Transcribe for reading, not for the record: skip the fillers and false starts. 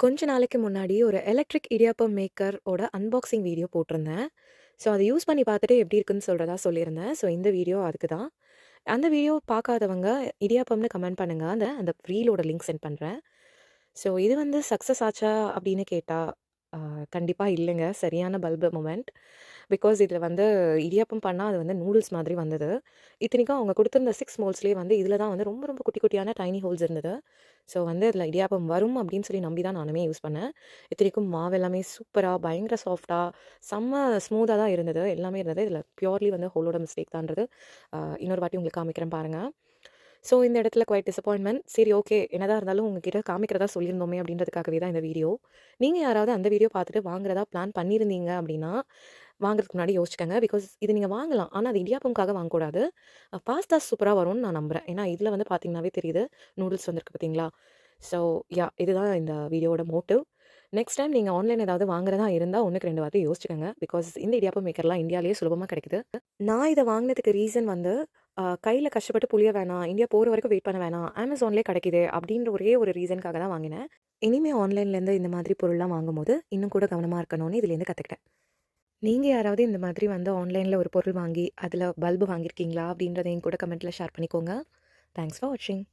கொஞ்ச நாளைக்கு முன்னாடி ஒரு எலக்ட்ரிக் இடியாப்பம் மேக்கர் ஓட அன்பாக்சிங் வீடியோ போட்டிருந்தேன். ஸோ அத யூஸ் பண்ணி பார்த்துட்டு எப்படி இருக்குன்னு சொல்றதா சொல்லியிருந்தேன். ஸோ இந்த வீடியோ அதுக்கு தான். அந்த வீடியோ பார்க்காதவங்க இடியாப்பம்னு கமெண்ட் பண்ணுங்க. அந்த அந்த ரீலோட லிங்க் சென்ட் பண்றேன். ஸோ இது வந்து சக்சஸ் ஆச்சா அப்படின்னு கேட்டா, கண்டிப்பா இல்லங்க. சரியான பல்ப் மொமெண்ட். பிகாஸ் இதில வந்து இடியாப்பம் பண்ணா அது வந்து நூடுல்ஸ் மாதிரி வந்தது. இத்தனைக்கும் அவங்க குடுத்திருந்த 6 மோல்ஸ்லேயே வந்து இதில தான் வந்து ரொம்ப ரொம்ப குட்டி குட்டியான டைனி ஹோல்ஸ் இருந்தது. ஸோ வந்து இதில இடியாப்பம் வரும் அப்படின்னு சொல்லி நம்பி தான் நானுமே யூஸ் பண்ணேன். இத்தனைக்கும் மாவு எல்லாமே சூப்பரா, பயங்கர சாஃப்ட்டா, செம்ம ஸ்மூத்தா தான் இருந்தது. எல்லாமே இருந்தது. இதில பியூர்லி வந்து ஹோலோட மிஸ்டேக் தான்றது இன்னொரு வாட்டி உங்களுக்கு காமிக்கிறேன் பாருங்க. ஸோ இந்த இடத்துல குவைட் டிசப்பாயின்ட்மென்ட். சரி ஓகே. என்னதான் இருந்தாலும் உங்ககிட்ட காமிக்கிறதா சொல்லியிருந்தோமே அப்படின்றதுக்காகவே தான் இந்த வீடியோ. நீங்க யாராவது அந்த வீடியோ பார்த்துட்டு வாங்குறதா பிளான் பண்ணியிருந்தீங்க அப்படின்னா, வாங்குறதுக்கு முன்னாடி யோசிச்சுக்கங்க. பிகாஸ் இது நீங்க வாங்கலாம். ஆனா அது இடியாப்பம்க்காக வாங்கக்கூடாது. பாஸ்தா சூப்பரா வரும்னு நான் நம்புறேன். ஏன்னா இதில வந்து பார்த்தீங்கன்னாவே தெரியுது. நூடுல்ஸ் வந்திருக்கு பார்த்தீங்களா? ஸோ இதுதான் இந்த வீடியோவோட மோட்டிவ். நெக்ஸ்ட் டைம் நீங்க ஆன்லைன் ஏதாவது வாங்குறதா இருந்தா 1க்கு 2 வாட்டி யோசிச்சுக்கங்க. பிகாஸ் இந்த இடியாப்பம் மேக்கர்லாம் இந்தியாலயே சுலபமா கிடைக்குது. நான் இத வாங்குனதுக்கு ரீசன் வந்து கையில கஷ்டப்பட்டு புளிய வேணாம். இந்தியா போற வரைக்கும் வெயிட் பண்ண வேணாம். Amazonலயே கிடைக்குதே அப்டின்ற ஒரே ஒரு ரீசனுக்காக தான் வாங்கினேன். இனிமே ஆன்லைன்லேருந்து இந்த மாதிரி பொருள்லாம் வாங்கும்போது, இன்னும் கூட கவனமா இருக்கணும்னு இதுலேருந்து கத்துக்கிட்டேன். நீங்க யாராவது இந்த மாதிரி வந்து ஆன்லைன்ல ஒரு பொருள் வாங்கி, அதில பல்பு வாங்கியிருக்கீங்களா? அப்டின்றதையும் கூட கமெண்ட்ல ஷேர் பண்ணிக்கோங்க. தேங்க்ஸ் ஃபார் வாட்சிங்.